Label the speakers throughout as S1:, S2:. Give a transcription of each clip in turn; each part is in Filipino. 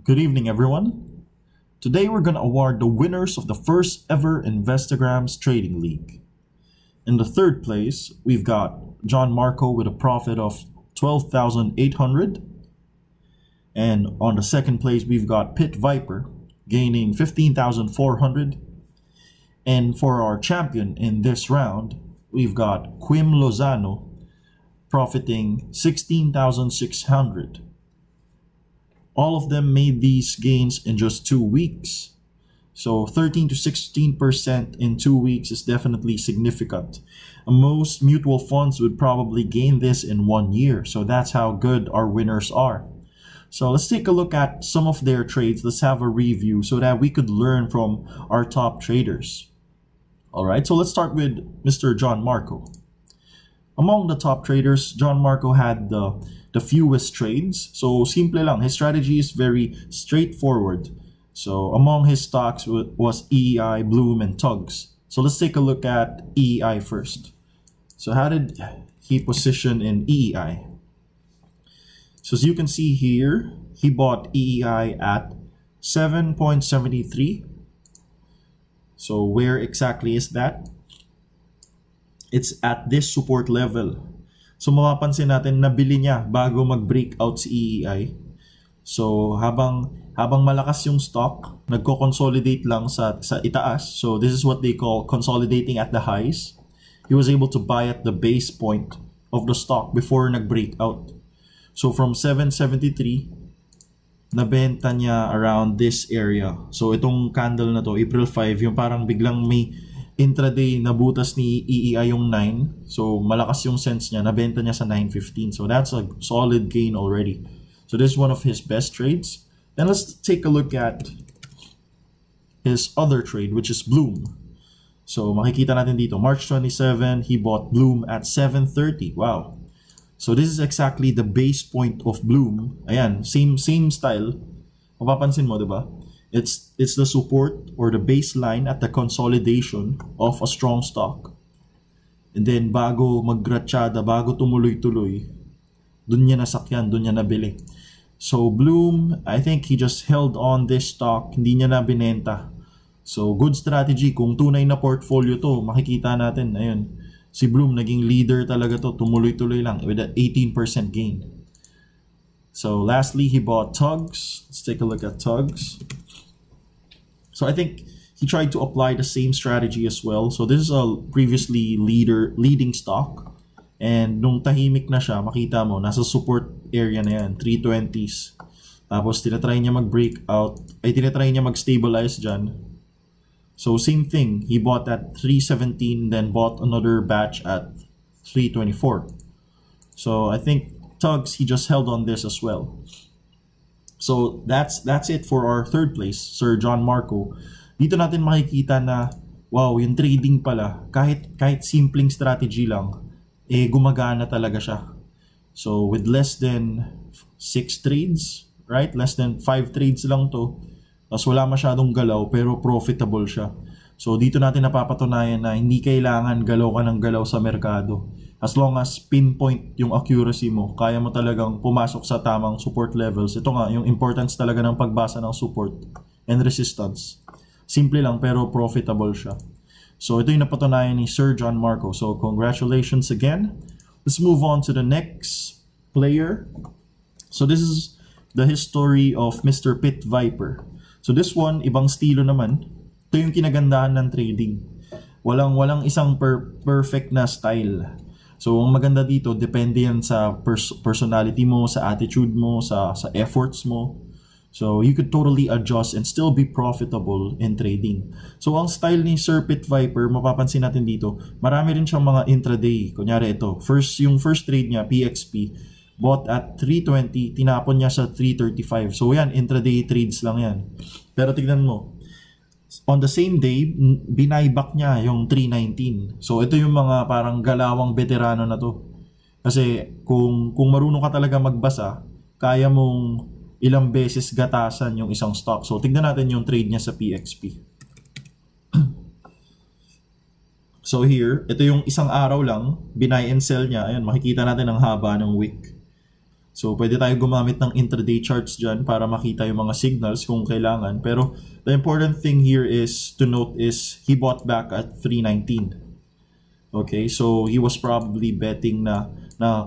S1: Good evening, everyone. Today we're going to award the winners of the first ever Investograms Trading League. In the third place, we've got John Marco with a profit of 12,800. And on the second place, we've got Pit Viper gaining 15,400. And for our champion in this round, we've got Quim Lozano profiting 16,600. All of them made these gains in just 2 weeks. So 13 to 16% in 2 weeks is definitely significant. Most mutual funds would probably gain this in 1 year. So that's how good our winners are. So let's take a look at some of their trades. Let's have a review so that we could learn from our top traders. Alright, so let's start with Mr. John Marco. Among the top traders, John Marco had the fewest trades. So simple lang. His strategy is very straightforward. So among his stocks was EEI, Bloom, and Tugs. So let's take a look at EEI first. So how did he position in EEI? So as you can see here, he bought EEI at 7.73. So where exactly is that? It's at this support level. So mapapansin natin nabili niya bago mag-breakout si EEI. So habang malakas yung stock, nagko-consolidate lang sa itaas. So this is what they call consolidating at the highs. He was able to buy at the base point of the stock before nag-breakout. So from 773, nabenta niya around this area. So itong candle na to, April 5, yung parang biglang may intraday na butas ni EEI yung 9. So malakas yung sense niya, nabenta niya sa 9.15. So that's a solid gain already. So this is one of his best trades. Then let's take a look at his other trade, which is Bloom. So makikita natin dito, March 27, he bought Bloom at 7.30. Wow. So this is exactly the base point of Bloom. Ayan, same style. Mapapansin mo, diba? It's the support or the baseline at the consolidation of a strong stock. And then bago maggratsada, bago tumuloy-tuloy, dun niya nasakyan, dun niya nabili. So Bloom, I think he just held on this stock, hindi niya na binenta. So good strategy. Kung tunay na portfolio to, makikita natin, ayun, si Bloom naging leader talaga to, tumuloy-tuloy lang with an 18% gain. So lastly, he bought Tugs. Let's take a look at Tugs. So I think he tried to apply the same strategy as well. So this is a previously leading stock. And nung tahimik na siya, makita mo, nasa support area na yan, 320s. Tapos tinatry niya mag-break out, ay tinatry niya mag-stabilize dyan. So same thing, he bought at 317, then bought another batch at 324. So I think Tugs, he just held on this as well. So that's it for our third place, Sir John Marco. Dito natin makikita na, wow, yung trading pala, kahit simpleng strategy lang, gumagana talaga siya. So with less than 6 trades, right? Less than 5 trades lang to. Tapos wala masyadong galaw pero profitable siya. So dito natin napapatunayan na hindi kailangan galaw ka ng galaw sa merkado. As long as pinpoint yung accuracy mo, kaya mo talagang pumasok sa tamang support levels. Ito nga, yung importance talaga ng pagbasa ng support and resistance. Simple lang pero profitable siya. So ito yung napatunayan ni Sir John Marco. So congratulations again. Let's move on to the next player. So this is the history of Mr. Pit Viper. So this one, ibang estilo naman. Ito yung kinagandahan ng trading. Walang isang perfect na style. So ang maganda dito, depende yan sa personality mo, sa attitude mo, sa efforts mo. So you could totally adjust and still be profitable in trading. So ang style ni Sir Pit Viper, mapapansin natin dito, marami rin siyang mga intraday. Kunyari ito, yung first trade niya, PXP, bought at 320, tinapon niya sa 335. So yan, intraday trades lang yan. Pero tignan mo, on the same day, binayback niya yung 319. So ito yung mga parang galawang veterano na to. Kasi kung marunong ka talaga magbasa, kaya mong ilang beses gatasan yung isang stock. So tignan natin yung trade niya sa PXP. So here, ito yung isang araw lang, binay and sell niya. Ayan, makikita natin ang haba ng wick. So, pwede tayo gumamit ng intraday charts dyan para makita yung mga signals kung kailangan. Pero, the important thing here is to note is he bought back at 319. Okay, so he was probably betting na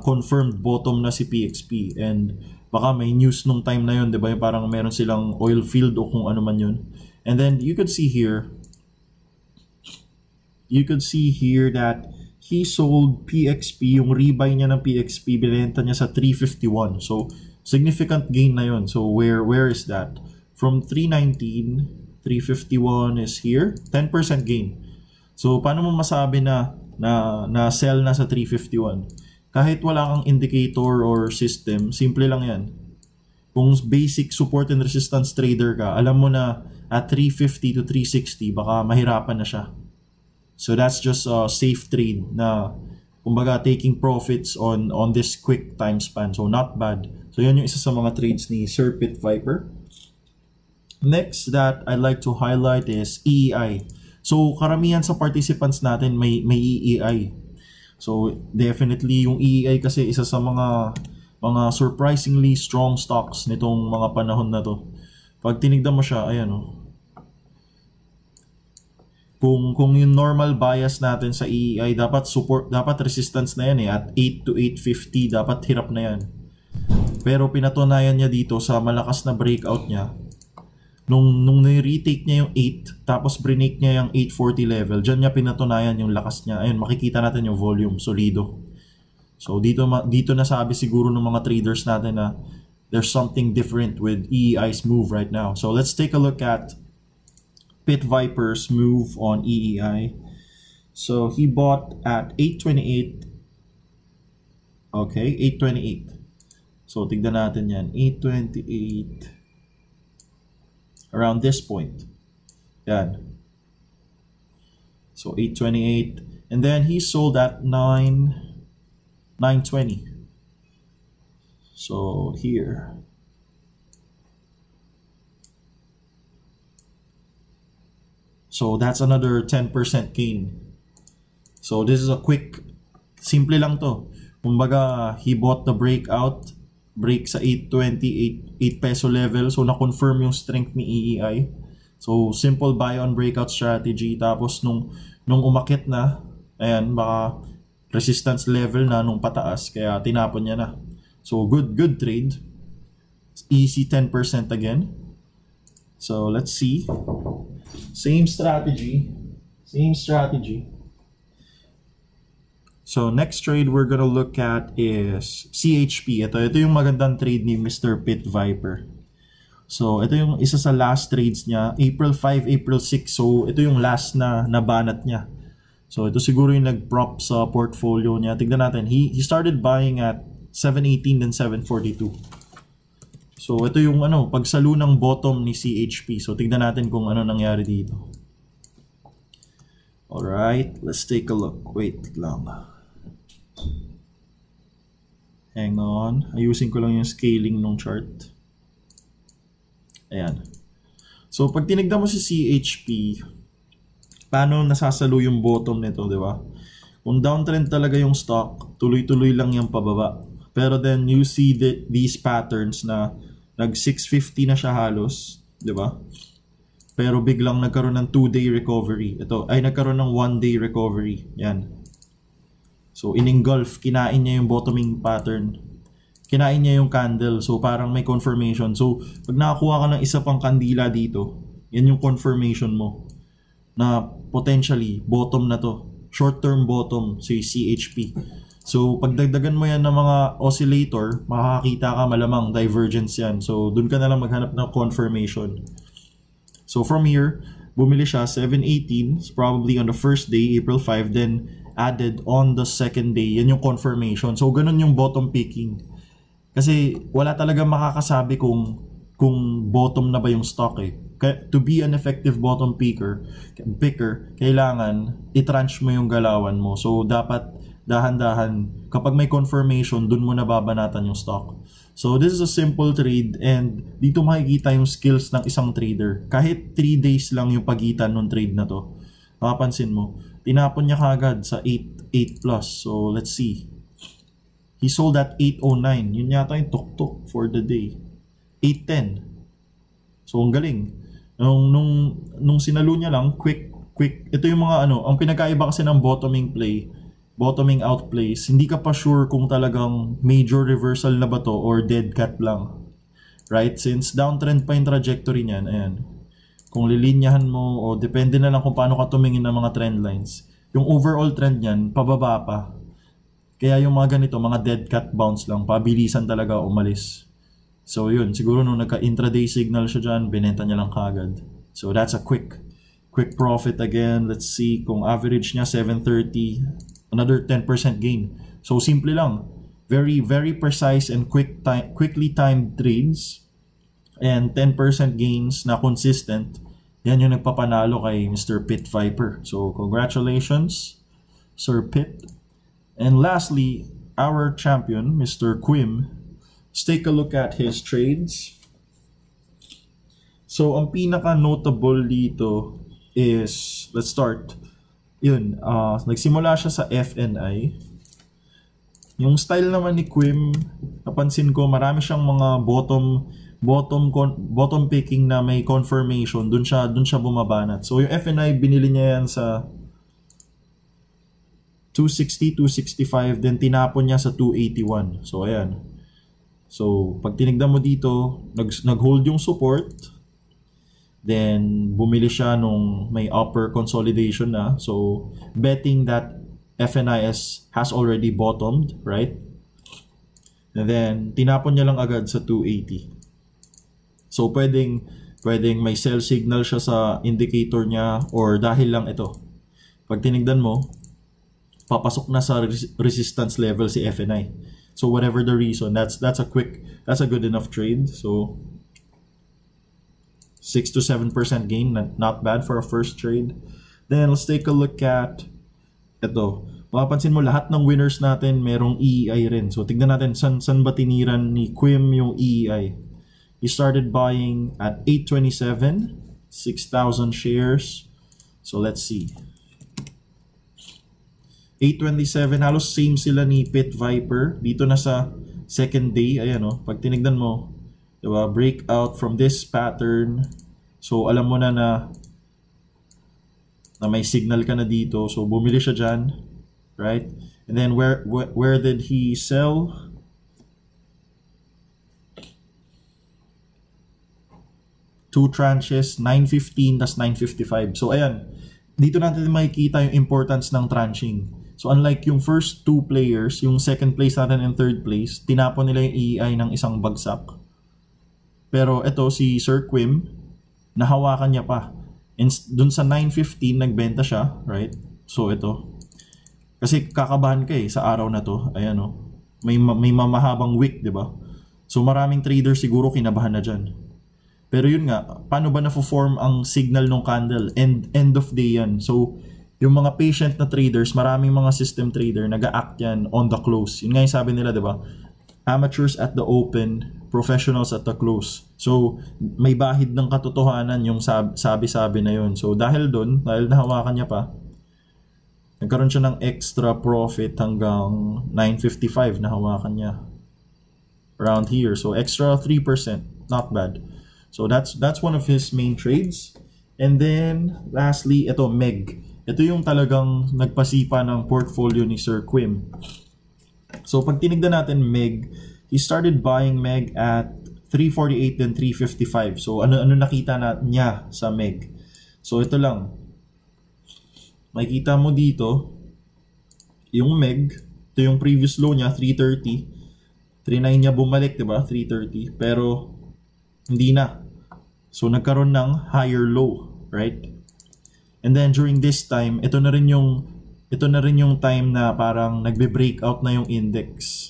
S1: confirmed bottom na si PXP. And baka may news nung time na yun, di ba? Parang meron silang oil field o kung ano man yun. And then, you could see here that he sold PXP, yung rebuy niya ng PXP, binenta niya sa 351. So, significant gain na yun. So, where is that? From 319, 351 is here, 10% gain. So, paano mo masabi na sell na sa 351? Kahit wala kang indicator or system, simple lang yan. Kung basic support and resistance trader ka, alam mo na at 350 to 360, baka mahirapan na siya. So that's just a safe trade na kumbaga taking profits on this quick time span. So not bad. So yun yung isa sa mga trades ni Sir Pit Viper. Next that I'd like to highlight is EEI. So karamihan sa participants natin may EEI. So definitely yung EEI kasi isa sa mga surprisingly strong stocks nitong mga panahon na to. Pag tinignan mo siya, ayan oh. Kung yung normal bias natin sa EEI, dapat resistance na yan at 8 to 850, dapat hirap na yan. Pero pinatunayan niya dito sa malakas na breakout niya. Nung retake niya yung 8, tapos break niya yung 840 level, dyan niya pinatunayan yung lakas niya. Ayun, makikita natin yung volume, solido. So dito nasabi siguro ng mga traders natin na there's something different with EEI's move right now. So let's take a look at Pit Viper's move on EEI. So he bought at 828. Okay, 828. So tignan natin yan. 828. Around this point. Yan. So 828. And then he sold at 920. So here. So that's another 10% gain. So this is a quick, simple lang to. Kumbaga, he bought the break sa 820, 8 peso level. So na-confirm yung strength ni EEI. So simple buy on breakout strategy. Tapos nung umakit na, ayan, baka resistance level na nung pataas. Kaya tinapon niya na. So good trade. Easy 10% again. So let's see. Same strategy. So next trade we're gonna look at is CHP. Ito yung magandang trade ni Mr. Pit Viper. So ito yung isa sa last trades niya. April 5, April 6. So ito yung last na nabanat niya. So ito siguro yung nag-prop sa portfolio niya. Tignan natin. He started buying at 718 then 742. So ito yung pagsalo ng bottom ni CHP. So tignan natin kung ano nangyari dito. Alright, let's take a look. Wait lang. Hang on. Ayusin ko lang yung scaling ng chart. Ayan. So pag tinignan mo si CHP, paano nasasalo yung bottom nito, di ba? Kung downtrend talaga yung stock, tuloy-tuloy lang yung pababa. Pero then you see these patterns na nag 650 na siya halos, 'di ba? Pero biglang nagkaroon ng 2-day recovery. Ito ay nagkaroon ng 1-day recovery. Yan. So in-engulf, kinain niya yung bottoming pattern. Kinain niya yung candle. So parang may confirmation. So pag nakakuha ka ng isa pang kandila dito, yan yung confirmation mo na potentially bottom na to. Short-term bottom si CHP. So, pagdagdagan mo yan ng mga oscillator, makakakita ka malamang divergence yan. So, dun ka na lang maghanap ng confirmation. So, from here, bumili siya 718, probably on the first day, April 5, then added on the second day. Yan yung confirmation. So, ganun yung bottom picking. Kasi, wala talaga makakasabi kung bottom na ba yung stock eh. To be an effective bottom picker, kailangan i-tranche mo yung galawan mo. So, dapat dahan-dahan, kapag may confirmation, dun mo nababanatan yung stock. So, this is a simple trade and dito makikita yung skills ng isang trader. Kahit 3 days lang yung pagitan ng trade na to, makapansin mo, tinapon niya kagad sa 8 plus. So, let's see. He sold at 809. Yun yata yung tuktok for the day. 810. So, ang galing. Nung sinalo niya lang, quick. Ito yung mga ang pinagkaiba kasi ng bottoming out plays, hindi ka pa sure kung talagang major reversal na ba to or dead cat lang. Right? Since downtrend pa yung trajectory niyan, ayan. Kung lilinyahan mo, o depende na lang kung paano ka tumingin ng mga trend lines. Yung overall trend niyan, pababa pa. Kaya yung mga ganito, mga dead cat bounce lang, pabilisan talaga umalis. So yun, siguro nung nagka-intraday signal siya dyan, binenta niya lang kagad. So that's a quick profit again. Let's see kung average niya 730, another 10% gain. So simple lang, very very precise and quickly timed trades and 10% gains na consistent. Yan yung nagpapanalo kay Mr. Pit Viper. So congratulations, Sir Pit. And lastly, our champion, Mr. Quim. Let's take a look at his trades. So ang pinaka notable dito is, let's start. Yun, nagsimula siya sa FNI. Yung style naman ni Quim, napansin ko marami siyang mga bottom picking na may confirmation, dun siya bumabanat. So yung FNI, binili niya yan sa 260, 265, then tinapon niya sa 281. So ayan. So pag tinignan mo dito, nag-hold yung support. Then bumili siya nung may upper consolidation na. So betting that FNIS has already bottomed, right? And then tinapon niya lang agad sa 280. So pwedeng may sell signal siya sa indicator niya, or dahil lang ito. Pag tinignan mo, papasok na sa resistance level si FNI. So whatever the reason, that's a good enough trade. So 6 to 7% gain, not bad for a first trade. Then let's take a look at ito. Mapapansin mo lahat ng winners natin merong EEI rin. So tignan natin san ba tiniran ni Quim yung EEI. He started buying at 827, 6,000 shares. So let's see. 827, halos same sila ni Pit Viper. Dito na sa second day, ayan pag tinignan mo, diba, breakout from this pattern. So alam mo na may signal ka na dito. So bumili siya dyan, right? And then where did he sell? Two tranches, 915 tas 955. So ayan, dito natin makikita yung importance ng tranching. So unlike yung first two players, yung second place natin and third place, tinapon nila yung EEI ng isang bagsak. Pero ito si Sir Quim, nahawakan niya pa. And dun sa 915 nagbenta siya, right? So ito. Kasi kakabahan ka sa araw na to. Ayan may mamahabang wick, 'di ba? So maraming traders siguro kinabahan na diyan. Pero yun nga, paano ba na-form ang signal ng candle? End of day yan. So yung mga patient na traders, maraming mga system trader nag-a-act yan on the close. Yun nga yung sabi nila, 'di ba? Amateurs at the open, professionals at the close. So, may bahid ng katotohanan yung sabi-sabi na yun. So, dahil nahawakan niya pa, nagkaroon siya ng extra profit hanggang 955 na hawakan niya. Around here. So, extra 3%. Not bad. So, that's one of his main trades. And then, lastly, ito, MEG. Ito yung talagang nagpasipa ng portfolio ni Sir Quim. So pag tinignan natin MEG, he started buying MEG at 348 then 355. So ano nakita niya sa MEG? So ito lang. Makikita mo dito yung MEG, ito yung previous low niya 330. 39 niya bumalik, 'di ba? 330. Pero hindi na. So nagkaroon ng higher low, right? And then during this time, ito na rin yung time na parang nagbe-breakout na yung index.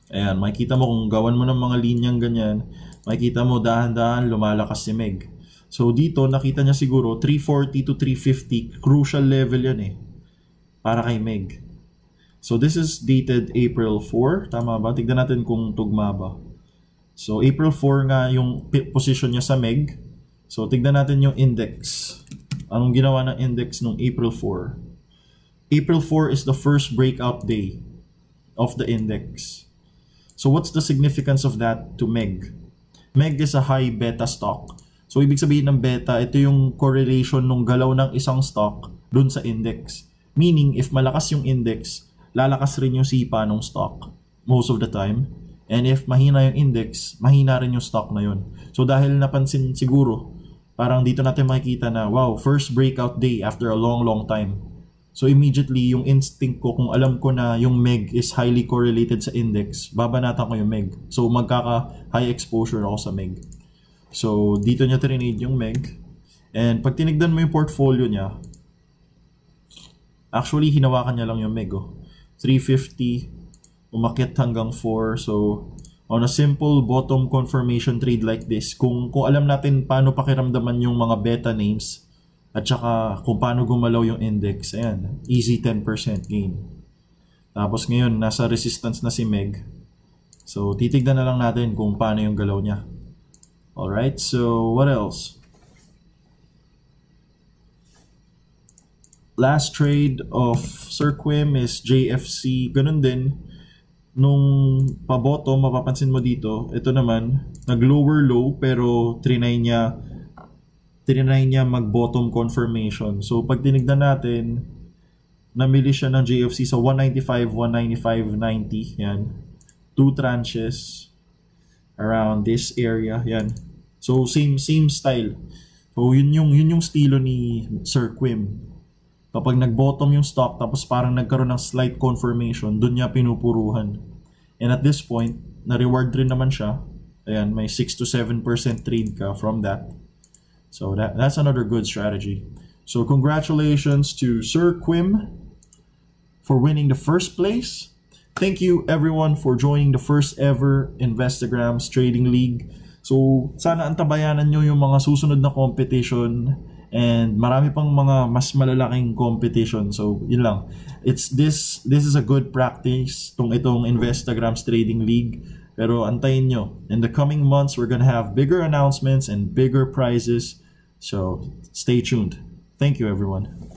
S1: Ayan, makikita mo kung gawan mo ng mga linyang ganyan, makikita mo dahan-dahan lumalakas si MEG. So dito nakita niya siguro 340 to 350, crucial level yan para kay MEG. So this is dated April 4, tama ba? Tignan natin kung tugma ba. So April 4 nga yung position niya sa MEG. So tignan natin yung index. Anong ginawa ng index nung April 4? April 4 is the first breakout day. of the index. So what's the significance of that to MEG? MEG is a high beta stock. So ibig sabihin ng beta, ito yung correlation ng galaw ng isang stock dun sa index. Meaning, if malakas yung index, lalakas rin yung sipa ng stock most of the time. And if mahina yung index, mahina rin yung stock na yun. So dahil napansin siguro, parang dito natin makikita na, wow, first breakout day after a long time. So immediately, yung instinct ko, kung alam ko na yung MEG is highly correlated sa index, babanatan ko yung MEG. So magkaka-high exposure ako sa MEG. So dito niya trinade yung MEG. And pag tinignan mo yung portfolio niya, actually hinawakan niya lang yung MEG. 350, umakyat hanggang 4. So on a simple bottom confirmation trade like this, kung alam natin paano pakiramdaman yung mga beta names, at saka kung paano gumalaw yung index, ayan, easy 10% gain. Tapos ngayon, nasa resistance na si MEG. So, titignan na lang natin kung paano yung galaw niya. Alright, so what else? Last trade of Cirquim is JFC. Ganun din. Nung pa-bottom, mapapansin mo dito, ito naman, nag-lower low pero trinay niya mag-bottom confirmation. So, pag tinignan natin, namili siya ng JFC sa 195, 195, 90. Yan. 2 tranches around this area. Yan. So, same style. So, yun yung estilo ni Cirquim. Kapag nag-bottom yung stock, tapos parang nagkaroon ng slight confirmation, dun niya pinupuruhan. And at this point, na-reward rin naman siya. Ayan, may 6 to 7% trade ka from that. So that's another good strategy. So congratulations to Cirquim for winning the first place. Thank you everyone for joining the first ever Investagrams Trading League. So sana antabayanan nyo yung mga susunod na competition and marami pang mga mas malalaking competition. So yun lang. This is a good practice itong Investagrams Trading League. Pero antayin nyo. In the coming months, we're gonna have bigger announcements and bigger prizes. So stay tuned. Thank you, everyone.